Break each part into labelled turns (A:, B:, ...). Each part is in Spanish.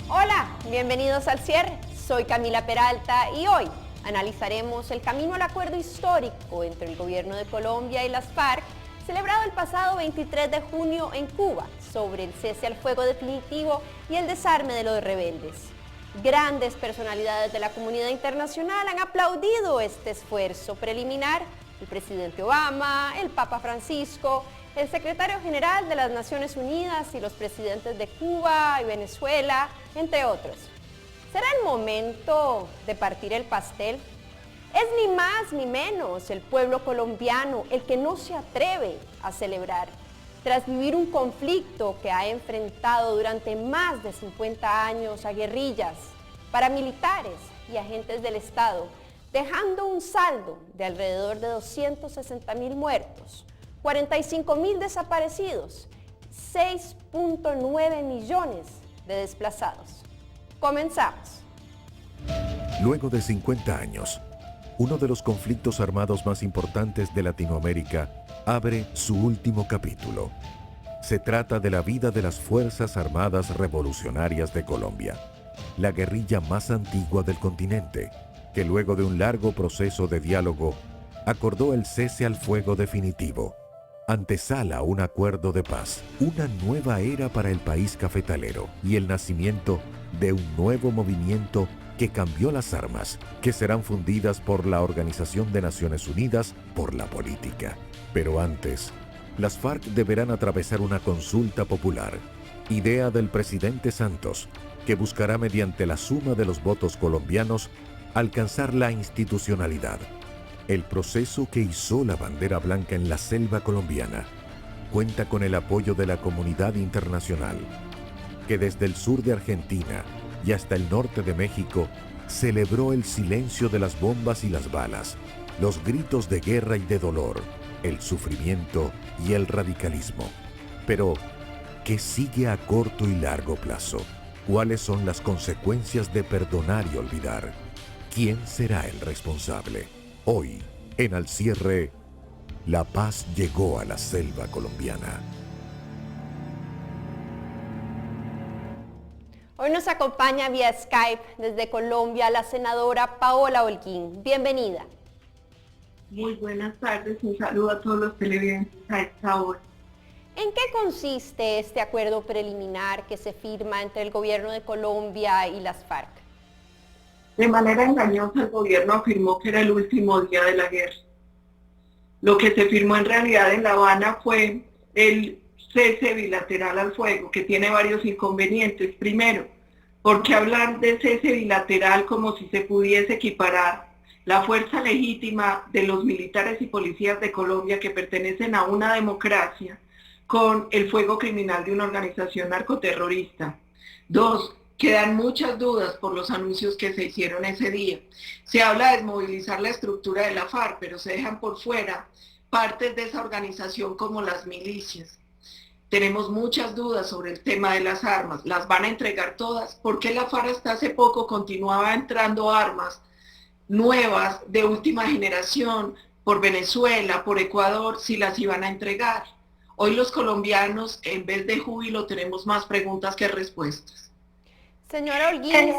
A: Hola, bienvenidos al cierre. Soy Camila Peralta y hoy analizaremos el camino al acuerdo histórico entre el gobierno de Colombia y las FARC, celebrado el pasado 23 de junio en Cuba, sobre el cese al fuego definitivo y el desarme de los rebeldes. Grandes personalidades de la comunidad internacional han aplaudido este esfuerzo preliminar: el presidente Obama, el Papa Francisco, el secretario general de las Naciones Unidas y los presidentes de Cuba y Venezuela, entre otros. ¿Será el momento de partir el pastel? Es ni más ni menos el pueblo colombiano el que no se atreve a celebrar, tras vivir un conflicto que ha enfrentado durante más de 50 años a guerrillas, paramilitares y agentes del Estado, dejando un saldo de alrededor de 260.000 muertos, 45.000 desaparecidos, 6.9 millones de desplazados. Comenzamos.
B: Luego de 50 años, uno de los conflictos armados más importantes de Latinoamérica abre su último capítulo. Se trata de la vida de las Fuerzas Armadas Revolucionarias de Colombia, la guerrilla más antigua del continente, que luego de un largo proceso de diálogo, acordó el cese al fuego definitivo, antesala un acuerdo de paz, una nueva era para el país cafetalero y el nacimiento de un nuevo movimiento que cambió las armas, que serán fundidas por la Organización de Naciones Unidas por la política. Pero antes, las FARC deberán atravesar una consulta popular, idea del presidente Santos, que buscará mediante la suma de los votos colombianos alcanzar la institucionalidad. El proceso que izó la bandera blanca en la selva colombiana cuenta con el apoyo de la comunidad internacional, que desde el sur de Argentina y hasta el norte de México celebró el silencio de las bombas y las balas, los gritos de guerra y de dolor, el sufrimiento y el radicalismo. Pero, ¿qué sigue a corto y largo plazo? ¿Cuáles son las consecuencias de perdonar y olvidar? ¿Quién será el responsable? Hoy, en Al Cierre, la paz llegó a la selva colombiana.
A: Hoy nos acompaña vía Skype desde Colombia la senadora Paola Holguín. Bienvenida.
C: Muy buenas tardes, un saludo a todos los televidentes a esta hora.
A: ¿En qué consiste este acuerdo preliminar que se firma entre el gobierno de Colombia y las FARC?
C: De manera engañosa, el gobierno afirmó que era el último día de la guerra. Lo que se firmó en realidad en La Habana fue el cese bilateral al fuego, que tiene varios inconvenientes. Primero, ¿por qué hablar de cese bilateral como si se pudiese equiparar la fuerza legítima de los militares y policías de Colombia, que pertenecen a una democracia, con el fuego criminal de una organización narcoterrorista? Dos, quedan muchas dudas por los anuncios que se hicieron ese día. Se habla de desmovilizar la estructura de la FARC, pero se dejan por fuera partes de esa organización como las milicias. Tenemos muchas dudas sobre el tema de las armas. ¿Las van a entregar todas? ¿Por qué la FARC hasta hace poco continuaba entrando armas nuevas de última generación por Venezuela, por Ecuador, si las iban a entregar? Hoy los colombianos, en vez de júbilo, tenemos más preguntas que respuestas.
A: Señora Holguín,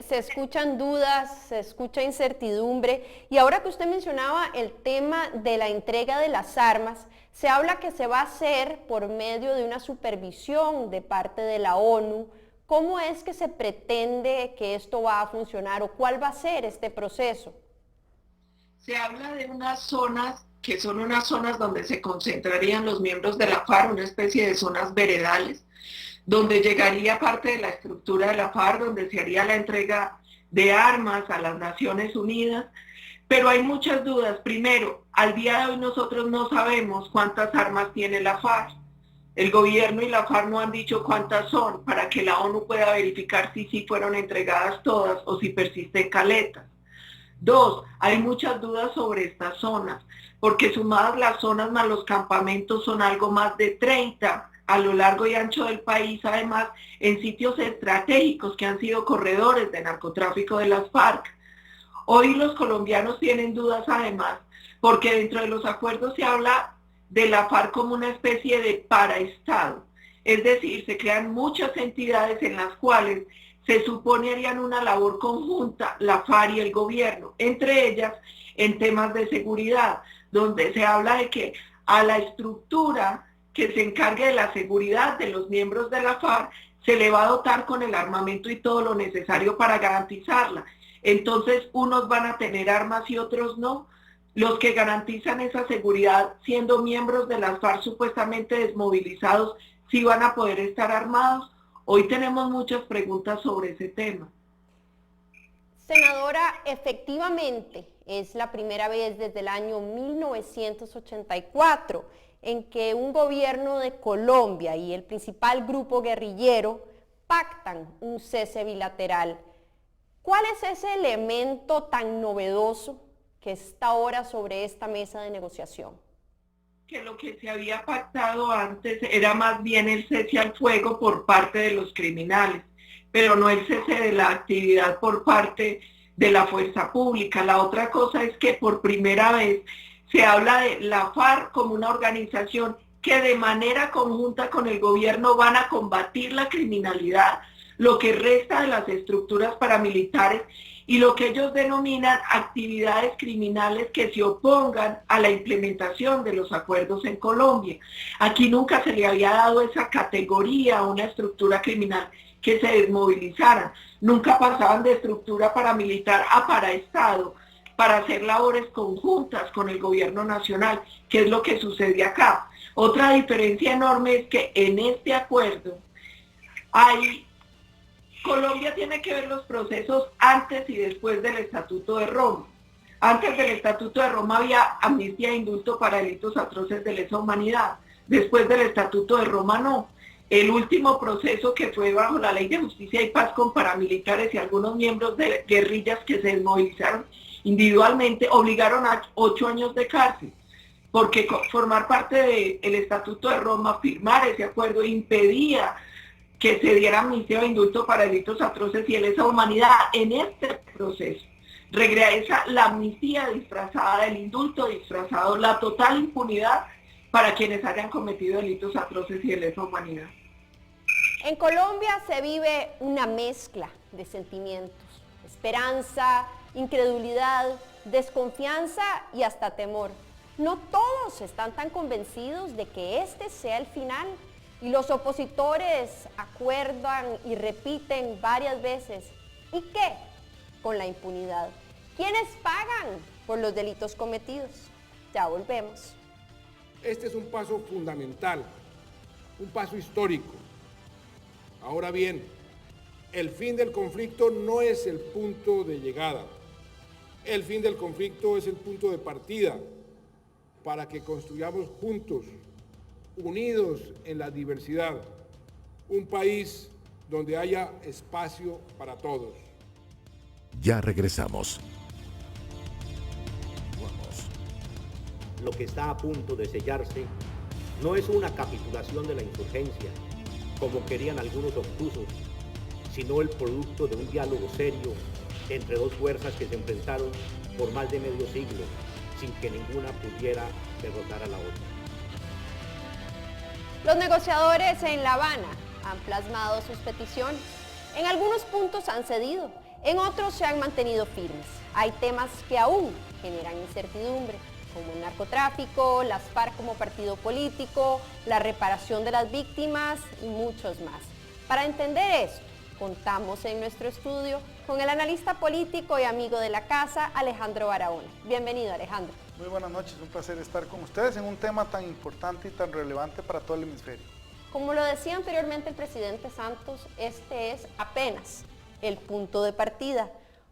A: se escuchan dudas, se escucha incertidumbre, y ahora que usted mencionaba el tema de la entrega de las armas, se habla que se va a hacer por medio de una supervisión de parte de la ONU. ¿Cómo es que se pretende que esto va a funcionar o cuál va a ser este proceso?
C: Se habla de unas zonas que son unas zonas donde se concentrarían los miembros de la FARC, una especie de zonas veredales, donde llegaría parte de la estructura de la FARC, donde se haría la entrega de armas a las Naciones Unidas, pero hay muchas dudas. Primero, al día de hoy nosotros no sabemos cuántas armas tiene la FARC. El gobierno y la FARC no han dicho cuántas son, para que la ONU pueda verificar si sí fueron entregadas todas o si persisten caletas. Dos, hay muchas dudas sobre estas zonas, porque sumadas las zonas más los campamentos son algo más de 30 a lo largo y ancho del país, además en sitios estratégicos que han sido corredores de narcotráfico de las FARC. Hoy los colombianos tienen dudas además, porque dentro de los acuerdos se habla de la FARC como una especie de paraestado, es decir, se crean muchas entidades en las cuales se supone harían una labor conjunta la FARC y el gobierno, entre ellas en temas de seguridad, donde se habla de que a la estructura que se encargue de la seguridad de los miembros de la FARC se le va a dotar con el armamento y todo lo necesario para garantizarla. Entonces unos van a tener armas y otros no. Los que garantizan esa seguridad siendo miembros de las FARC supuestamente desmovilizados, ¿sí van a poder estar armados? Hoy tenemos muchas preguntas sobre ese tema.
A: Senadora, efectivamente es la primera vez desde el año 1984 en que un gobierno de Colombia y el principal grupo guerrillero pactan un cese bilateral. ¿Cuál es ese elemento tan novedoso que está ahora sobre esta mesa de negociación?
C: Que lo que se había pactado antes era más bien el cese al fuego por parte de los criminales, pero no el cese de la actividad por parte de la fuerza pública. La otra cosa es que por primera vez se habla de la FARC como una organización que de manera conjunta con el gobierno van a combatir la criminalidad, lo que resta de las estructuras paramilitares y lo que ellos denominan actividades criminales que se opongan a la implementación de los acuerdos en Colombia. Aquí nunca se le había dado esa categoría a una estructura criminal que se desmovilizaran. Nunca pasaban de estructura paramilitar a paraestado para hacer labores conjuntas con el gobierno nacional, que es lo que sucede acá. Otra diferencia enorme es que en este acuerdo Colombia tiene que ver los procesos antes y después del Estatuto de Roma. Antes del Estatuto de Roma había amnistía e indulto para delitos atroces de lesa humanidad. Después del Estatuto de Roma no. El último proceso que fue bajo la Ley de Justicia y Paz con paramilitares y algunos miembros de guerrillas que se desmovilizaron individualmente obligaron a 8 años de cárcel, porque formar parte del Estatuto de Roma, firmar ese acuerdo, impedía que se diera amnistía o indulto para delitos atroces y de lesa humanidad. En este proceso regresa la amnistía disfrazada, el indulto disfrazado, la total impunidad para quienes hayan cometido delitos atroces y de lesa humanidad.
A: En Colombia se vive una mezcla de sentimientos: esperanza, incredulidad, desconfianza y hasta temor. No todos están tan convencidos de que este sea el final, y los opositores acuerdan y repiten varias veces: ¿y qué? Con la impunidad. ¿Quiénes pagan por los delitos cometidos? Ya volvemos.
D: Este es un paso fundamental, un paso histórico. Ahora bien, el fin del conflicto no es el punto de llegada. El fin del conflicto es el punto de partida para que construyamos juntos, unidos en la diversidad, un país donde haya espacio para todos.
B: Ya regresamos.
E: Lo que está a punto de sellarse no es una capitulación de la insurgencia, como querían algunos obtusos, sino el producto de un diálogo serio entre dos fuerzas que se enfrentaron por más de medio siglo, sin que ninguna pudiera derrotar a la otra.
A: Los negociadores en La Habana han plasmado sus peticiones. En algunos puntos han cedido, en otros se han mantenido firmes. Hay temas que aún generan incertidumbre, como el narcotráfico, las FARC como partido político, la reparación de las víctimas y muchos más. Para entender esto, contamos en nuestro estudio con el analista político y amigo de la casa, Alejandro Barahona. Bienvenido, Alejandro.
F: Muy buenas noches, un placer estar con ustedes en un tema tan importante y tan relevante para todo el hemisferio.
A: Como lo decía anteriormente el presidente Santos, este es apenas el punto de partida.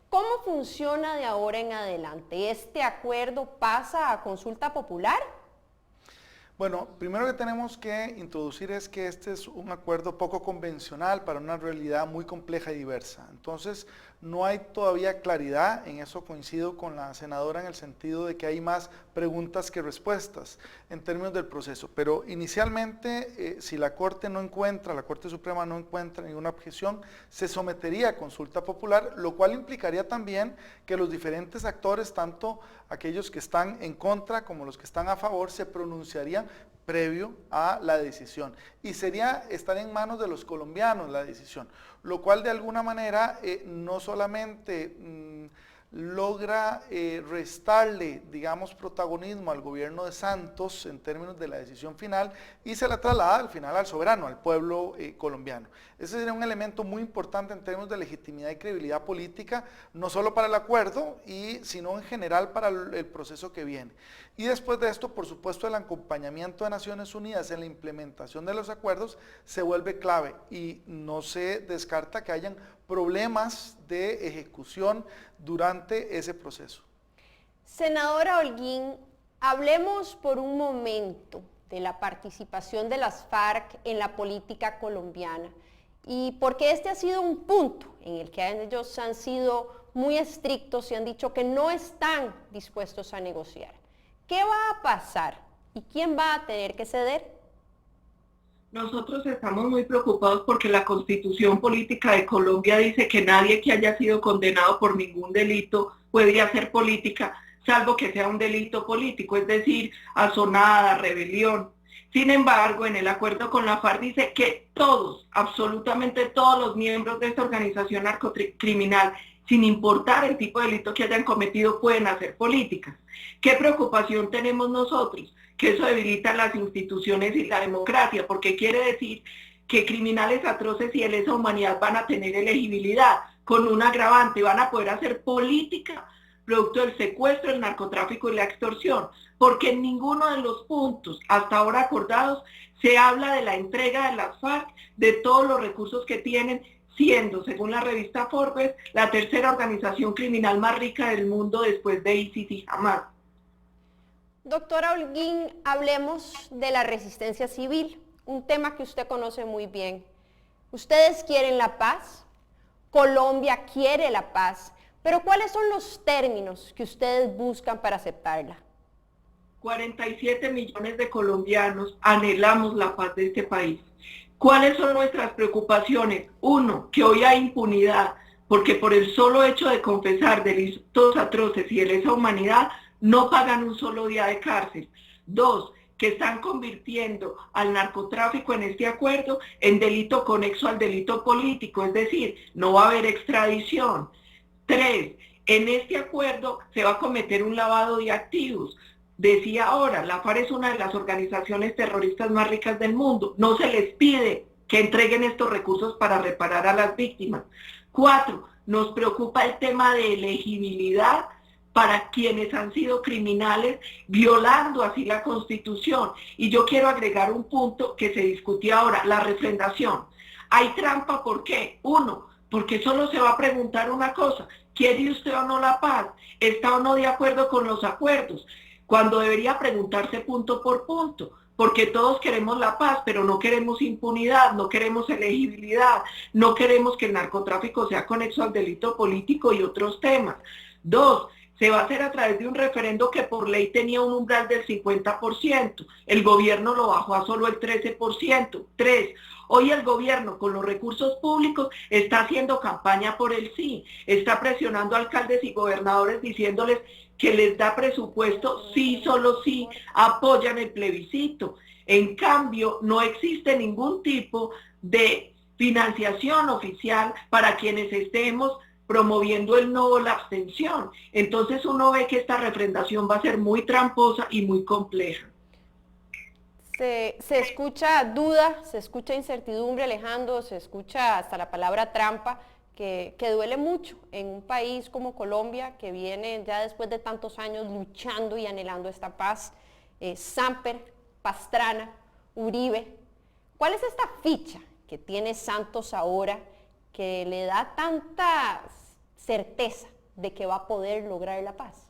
A: ¿Cómo funciona de ahora en adelante? ¿Este acuerdo pasa a consulta popular?
F: Bueno, primero que tenemos que introducir es que este es un acuerdo poco convencional para una realidad muy compleja y diversa. Entonces, no hay todavía claridad, en eso coincido con la senadora en el sentido de que hay más preguntas que respuestas en términos del proceso. Pero inicialmente, si la Corte Suprema no encuentra ninguna objeción, se sometería a consulta popular, lo cual implicaría también que los diferentes actores, tanto aquellos que están en contra como los que están a favor, se pronunciarían previo a la decisión. Y sería estar en manos de los colombianos la decisión, lo cual de alguna manera no solamente logra restarle, digamos, protagonismo al gobierno de Santos en términos de la decisión final y se la traslada al final al soberano, al pueblo colombiano. Ese sería un elemento muy importante en términos de legitimidad y credibilidad política, no solo para el acuerdo, sino en general para el proceso que viene. Y después de esto, por supuesto, el acompañamiento de Naciones Unidas en la implementación de los acuerdos se vuelve clave y no se descarta que hayan problemas de ejecución durante ese proceso.
A: Senadora Holguín, hablemos por un momento de la participación de las FARC en la política colombiana y porque este ha sido un punto en el que ellos han sido muy estrictos y han dicho que no están dispuestos a negociar. ¿Qué va a pasar y quién va a tener que ceder?
C: Nosotros estamos muy preocupados porque la Constitución Política de Colombia dice que nadie que haya sido condenado por ningún delito puede hacer política, salvo que sea un delito político, es decir, asonada, rebelión. Sin embargo, en el acuerdo con la FARC dice que todos, absolutamente todos los miembros de esta organización narcocriminal, sin importar el tipo de delito que hayan cometido, pueden hacer política. ¿Qué preocupación tenemos nosotros? Que eso debilita las instituciones y la democracia, porque quiere decir que criminales atroces y de lesa humanidad van a tener elegibilidad, con un agravante, van a poder hacer política producto del secuestro, el narcotráfico y la extorsión, porque en ninguno de los puntos hasta ahora acordados se habla de la entrega de las FARC, de todos los recursos que tienen, siendo, según la revista Forbes, la tercera organización criminal más rica del mundo después de ISIS y Hamas.
A: Doctora Holguín, hablemos de la resistencia civil, un tema que usted conoce muy bien. Ustedes quieren la paz, Colombia quiere la paz, pero ¿cuáles son los términos que ustedes buscan para aceptarla?
C: 47 millones de colombianos anhelamos la paz de este país. ¿Cuáles son nuestras preocupaciones? Uno, que hoy hay impunidad, porque por el solo hecho de confesar delitos atroces y de lesa humanidad, no pagan un solo día de cárcel. Dos, que están convirtiendo al narcotráfico en este acuerdo en delito conexo al delito político, es decir, no va a haber extradición. Tres, en este acuerdo se va a cometer un lavado de activos. Decía ahora, la FARC es una de las organizaciones terroristas más ricas del mundo. No se les pide que entreguen estos recursos para reparar a las víctimas. Cuatro, nos preocupa el tema de elegibilidad para quienes han sido criminales, violando así la Constitución. Y yo quiero agregar un punto que se discutía ahora, la refrendación. Hay trampa, ¿por qué? Uno, porque solo se va a preguntar una cosa, ¿quiere usted o no la paz? ¿Está o no de acuerdo con los acuerdos? Cuando debería preguntarse punto por punto, porque todos queremos la paz, pero no queremos impunidad, no queremos elegibilidad, no queremos que el narcotráfico sea conexo al delito político y otros temas. Dos, se va a hacer a través de un referendo que por ley tenía un umbral del 50%. El gobierno lo bajó a solo el 13%. Tres, hoy el gobierno con los recursos públicos está haciendo campaña por el sí. Está presionando a alcaldes y gobernadores diciéndoles que les da presupuesto, sí, solo sí, apoyan el plebiscito. En cambio, no existe ningún tipo de financiación oficial para quienes estemos promoviendo el no o la abstención. Entonces uno ve que esta refrendación va a ser muy tramposa y muy compleja.
A: Se escucha duda, se escucha incertidumbre, Alejandro, se escucha hasta la palabra trampa, que duele mucho en un país como Colombia, que viene ya después de tantos años luchando y anhelando esta paz. Samper, Pastrana, Uribe, ¿cuál es esta ficha que tiene Santos ahora que le da tanta certeza de que va a poder lograr la paz?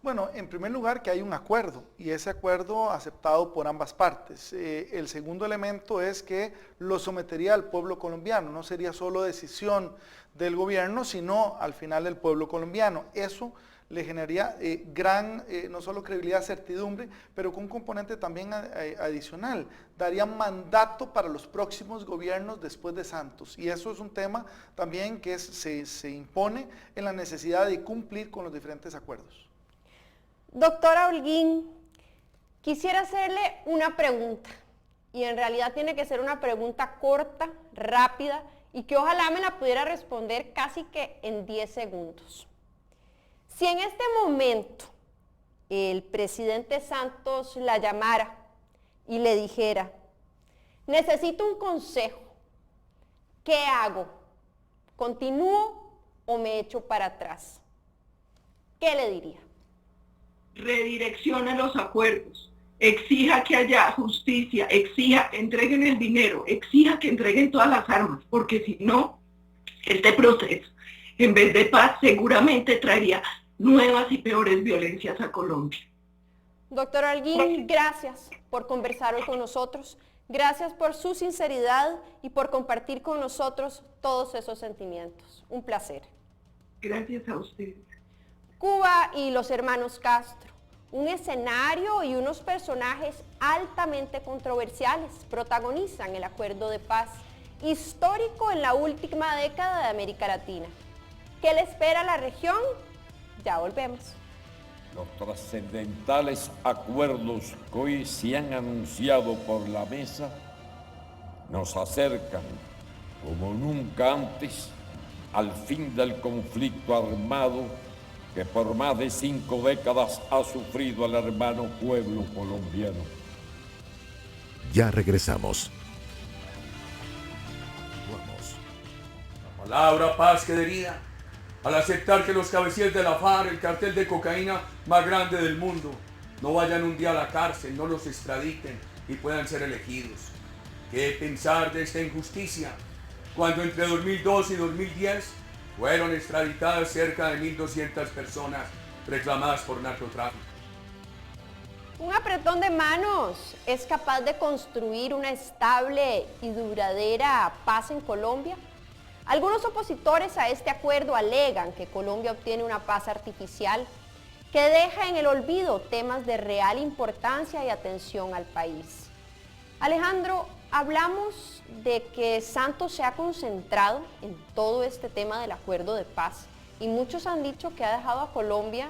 F: Bueno, en primer lugar que hay un acuerdo y ese acuerdo aceptado por ambas partes. El segundo elemento es que lo sometería al pueblo colombiano, no sería solo decisión del gobierno, sino al final del pueblo colombiano. Eso le generaría gran, no solo credibilidad, certidumbre, pero con un componente también adicional. Daría mandato para los próximos gobiernos después de Santos. Y eso es un tema también que se impone en la necesidad de cumplir con los diferentes acuerdos.
A: Doctora Holguín, Quisiera hacerle una pregunta, y en realidad tiene que ser una pregunta corta, rápida, y que ojalá me la pudiera responder casi que en 10 segundos. Si en este momento el presidente Santos la llamara y le dijera, necesito un consejo, ¿qué hago? ¿Continúo o me echo para atrás? ¿Qué le diría?
C: Redireccione los acuerdos, exija que haya justicia, exija que entreguen el dinero, exija que entreguen todas las armas, porque si no, este proceso, en vez de paz, seguramente traería nuevas y peores violencias a Colombia.
A: Doctor Holguín, gracias por conversar hoy con nosotros, gracias por su sinceridad y por compartir con nosotros todos esos sentimientos. Un placer.
C: Gracias a ustedes.
A: Cuba y los hermanos Castro, un escenario y unos personajes altamente controversiales protagonizan el acuerdo de paz histórico en la última década de América Latina. ¿Qué le espera a la región? Ya volvemos.
G: Los trascendentales acuerdos que hoy se han anunciado por la mesa nos acercan, como nunca antes, al fin del conflicto armado que por más de 5 décadas ha sufrido el hermano pueblo colombiano.
B: Ya regresamos. Vamos.
H: La palabra paz quedaría al aceptar que los cabecillas de la FARC, el cartel de cocaína más grande del mundo, no vayan un día a la cárcel, no los extraditen y puedan ser elegidos. ¿Qué pensar de esta injusticia? Cuando entre 2002 y 2010 fueron extraditadas cerca de 1.200 personas reclamadas por narcotráfico.
A: Un apretón de manos es capaz de construir una estable y duradera paz en Colombia. Algunos opositores a este acuerdo alegan que Colombia obtiene una paz artificial que deja en el olvido temas de real importancia y atención al país. Alejandro, hablamos de que Santos se ha concentrado en todo este tema del acuerdo de paz y muchos han dicho que ha dejado a Colombia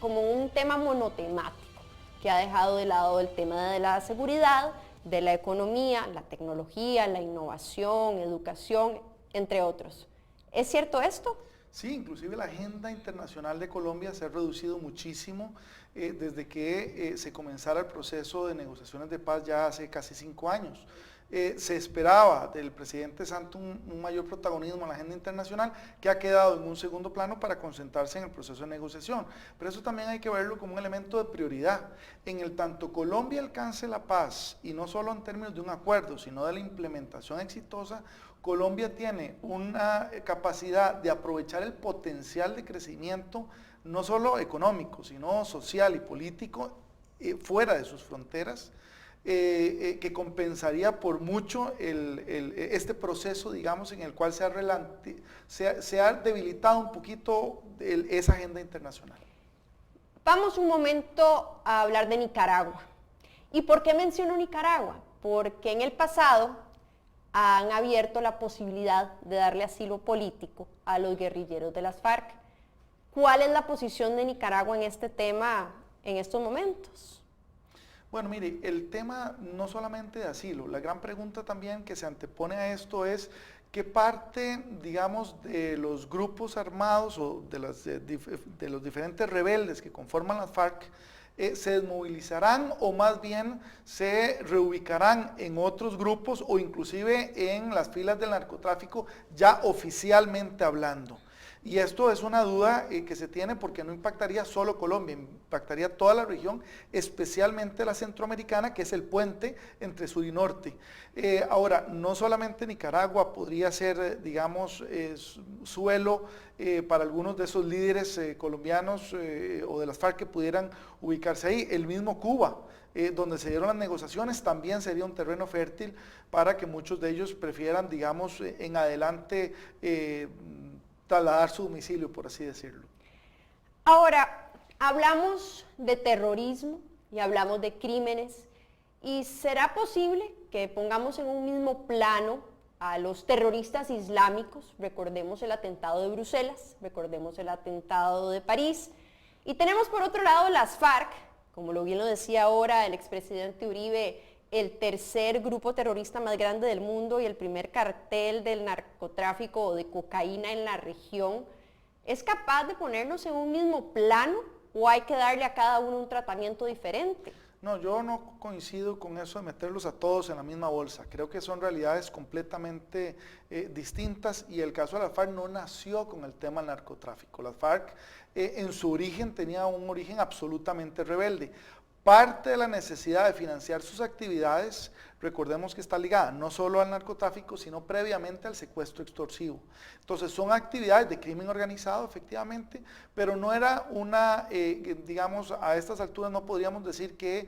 A: como un tema monotemático, que ha dejado de lado el tema de la seguridad, de la economía, la tecnología, la innovación, educación, entre otros. ¿Es cierto esto?
F: Sí, inclusive la agenda internacional de Colombia se ha reducido muchísimo desde que se comenzara el proceso de negociaciones de paz ya hace casi 5 años. Se esperaba del presidente Santos un mayor protagonismo en la agenda internacional que ha quedado en un segundo plano para concentrarse en el proceso de negociación. Pero eso también hay que verlo como un elemento de prioridad. En el tanto Colombia alcance la paz, y no solo en términos de un acuerdo, sino de la implementación exitosa, Colombia tiene una capacidad de aprovechar el potencial de crecimiento, no solo económico, sino social y político, fuera de sus fronteras, que compensaría por mucho este proceso, digamos, en el cual se ha debilitado un poquito esa agenda internacional.
A: Vamos un momento a hablar de Nicaragua. ¿Y por qué menciono Nicaragua? Porque en el pasado han abierto la posibilidad de darle asilo político a los guerrilleros de las FARC. ¿Cuál es la posición de Nicaragua en este tema en estos momentos?
F: Bueno, mire, el tema no solamente de asilo, la gran pregunta también que se antepone a esto es qué parte, digamos, de los grupos armados o de los diferentes rebeldes que conforman las FARC se desmovilizarán o más bien se reubicarán en otros grupos o inclusive en las filas del narcotráfico ya oficialmente hablando. Y esto es una duda que se tiene porque no impactaría solo Colombia, impactaría toda la región, especialmente la centroamericana, que es el puente entre sur y norte. Ahora, no solamente Nicaragua podría ser, digamos, suelo para algunos de esos líderes colombianos o de las FARC que pudieran ubicarse ahí. El mismo Cuba, donde se dieron las negociaciones, también sería un terreno fértil para que muchos de ellos prefieran, digamos, en adelante trasladar su domicilio, por así decirlo.
A: Ahora, hablamos de terrorismo y hablamos de crímenes, y ¿será posible que pongamos en un mismo plano a los terroristas islámicos? Recordemos el atentado de Bruselas, recordemos el atentado de París, y tenemos por otro lado las FARC, como bien lo decía ahora el expresidente Uribe, el tercer grupo terrorista más grande del mundo y el primer cartel del narcotráfico o de cocaína en la región, ¿es capaz de ponernos en un mismo plano o hay que darle a cada uno un tratamiento diferente?
F: No, yo no coincido con eso de meterlos a todos en la misma bolsa. Creo que son realidades completamente distintas y el caso de la FARC no nació con el tema del narcotráfico. La FARC en su origen tenía un origen absolutamente rebelde. Parte de la necesidad de financiar sus actividades, recordemos que está ligada no solo al narcotráfico, sino previamente al secuestro extorsivo. Entonces son actividades de crimen organizado, efectivamente, pero no era una, digamos, a estas alturas no podríamos decir que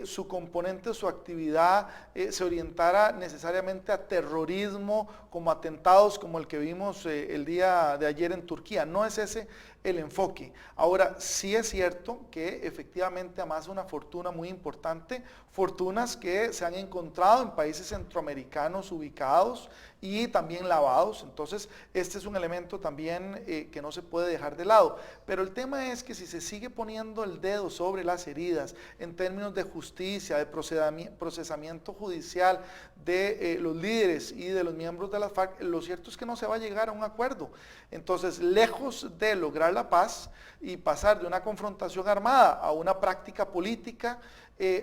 F: su componente, su actividad se orientara necesariamente a terrorismo, como atentados como el que vimos el día de ayer en Turquía. No es ese el enfoque. Ahora, sí es cierto que efectivamente amasa una fortuna muy importante, fortunas que se han encontrado en países centroamericanos ubicados y también lavados. Entonces, este es un elemento también que no se puede dejar de lado. Pero el tema es que si se sigue poniendo el dedo sobre las heridas en términos de justicia, de procesamiento judicial de los líderes y de los miembros de la FARC, lo cierto es que no se va a llegar a un acuerdo. Entonces, lejos de lograr la paz y pasar de una confrontación armada a una práctica política,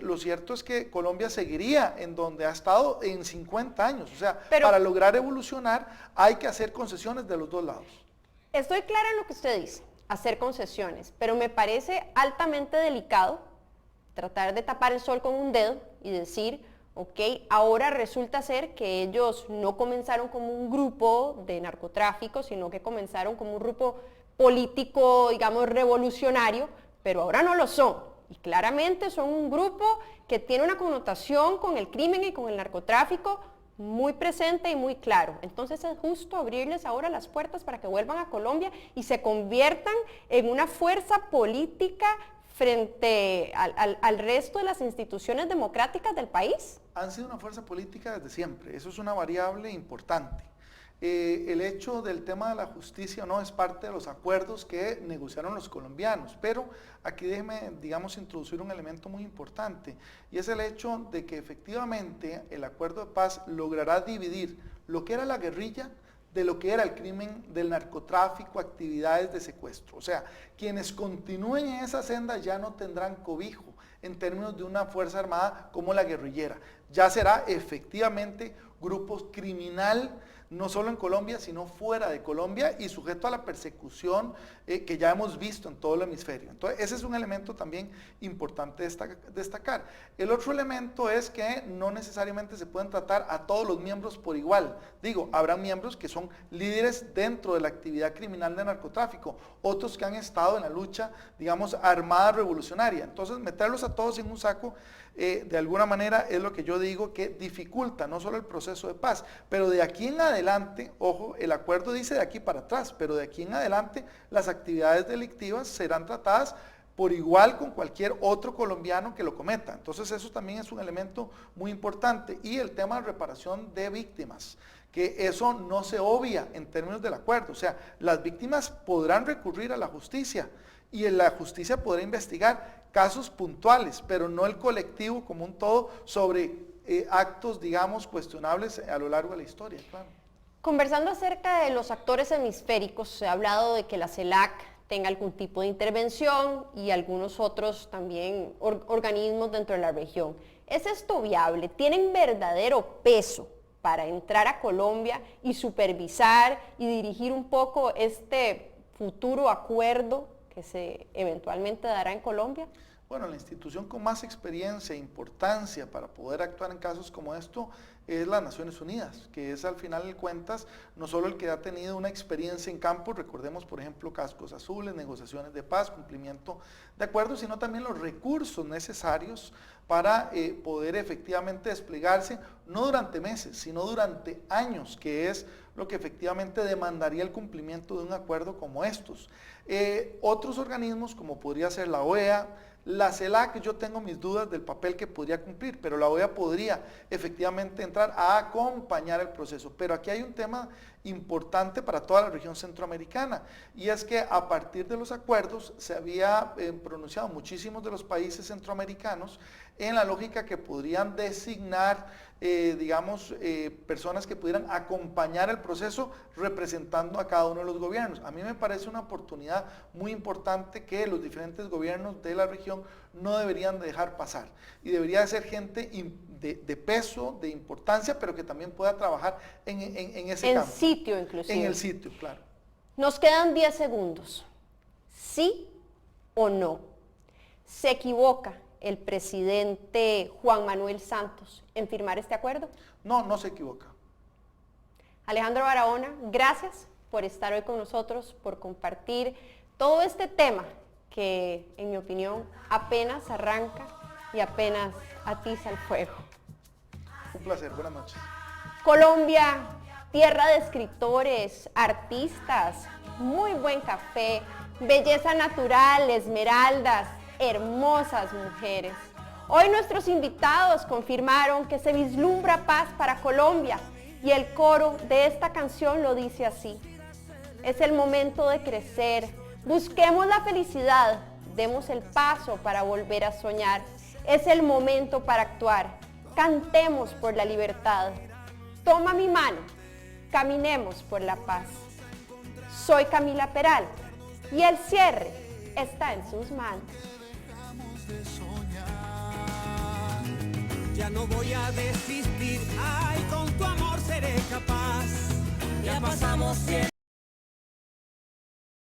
F: lo cierto es que Colombia seguiría en donde ha estado en 50 años. O sea, para lograr evolucionar hay que hacer concesiones de los dos lados.
A: Estoy clara en lo que usted dice, hacer concesiones, pero me parece altamente delicado tratar de tapar el sol con un dedo y decir, ok, ahora resulta ser que ellos no comenzaron como un grupo de narcotráfico, sino que comenzaron como un grupo político, digamos, revolucionario, pero ahora no lo son. Y claramente son un grupo que tiene una connotación con el crimen y con el narcotráfico muy presente y muy claro. Entonces es justo abrirles ahora las puertas para que vuelvan a Colombia y se conviertan en una fuerza política frente al resto de las instituciones democráticas del país.
F: Han sido una fuerza política desde siempre, eso es una variable importante. El hecho del tema de la justicia no es parte de los acuerdos que negociaron los colombianos, pero aquí déjeme, digamos, introducir un elemento muy importante, y es el hecho de que efectivamente el acuerdo de paz logrará dividir lo que era la guerrilla de lo que era el crimen del narcotráfico, actividades de secuestro. O sea, quienes continúen en esa senda ya no tendrán cobijo en términos de una fuerza armada como la guerrillera. Ya será efectivamente grupo criminal, no solo en Colombia, sino fuera de Colombia y sujeto a la persecución que ya hemos visto en todo el hemisferio. Entonces, ese es un elemento también importante destacar. El otro elemento es que no necesariamente se pueden tratar a todos los miembros por igual. Digo, habrá miembros que son líderes dentro de la actividad criminal de narcotráfico, otros que han estado en la lucha, digamos, armada revolucionaria. Entonces, meterlos a todos en un saco, de alguna manera es lo que yo digo que dificulta no solo el proceso de paz, pero de aquí en adelante, ojo, el acuerdo dice de aquí para atrás, pero de aquí en adelante las actividades delictivas serán tratadas por igual con cualquier otro colombiano que lo cometa. Entonces eso también es un elemento muy importante. Y el tema de reparación de víctimas, que eso no se obvia en términos del acuerdo. O sea, las víctimas podrán recurrir a la justicia y en la justicia podrá investigar casos puntuales, pero no el colectivo como un todo sobre actos, digamos, cuestionables a lo largo de la historia, claro.
A: Conversando acerca de los actores hemisféricos, se ha hablado de que la CELAC tenga algún tipo de intervención y algunos otros también organismos dentro de la región. ¿Es esto viable? ¿Tienen verdadero peso para entrar a Colombia y supervisar y dirigir un poco este futuro acuerdo que se eventualmente dará en Colombia?
F: Bueno, la institución con más experiencia e importancia para poder actuar en casos como esto es las Naciones Unidas, que es al final de cuentas no solo el que ha tenido una experiencia en campo, recordemos por ejemplo cascos azules, negociaciones de paz, cumplimiento de acuerdos, sino también los recursos necesarios para poder efectivamente desplegarse, no durante meses, sino durante años, que es lo que efectivamente demandaría el cumplimiento de un acuerdo como estos. Otros organismos, como podría ser la OEA, La CELAC, yo tengo mis dudas del papel que podría cumplir, pero la OEA podría efectivamente entrar a acompañar el proceso. Pero aquí hay un tema importante para toda la región centroamericana, y es que a partir de los acuerdos se había pronunciado muchísimos de los países centroamericanos en la lógica que podrían designar, digamos, personas que pudieran acompañar el proceso representando a cada uno de los gobiernos. A mí me parece una oportunidad muy importante que los diferentes gobiernos de la región no deberían dejar pasar, y debería ser gente de peso, de importancia, pero que también pueda trabajar en ese campo.
A: En sitio, inclusive.
F: En el sitio, claro.
A: Nos quedan 10 segundos. ¿Sí o no? ¿Se equivoca el presidente Juan Manuel Santos en firmar este acuerdo?
F: No, no se equivoca.
A: Alejandro Barahona, gracias por estar hoy con nosotros, por compartir todo este tema que, en mi opinión, apenas arranca y apenas atiza el fuego.
F: Un placer, buenas noches.
A: Colombia, tierra de escritores, artistas, muy buen café, belleza natural, esmeraldas, hermosas mujeres. Hoy nuestros invitados confirmaron que se vislumbra paz para Colombia, y el coro de esta canción lo dice así: es el momento de crecer, busquemos la felicidad, demos el paso para volver a soñar, es el momento para actuar, cantemos por la libertad, toma mi mano, caminemos por la paz. Soy Camila Peralta y el cierre está en sus manos.
I: Ya no voy a desistir, ay, con tu amor seré capaz. Ya pasamos 100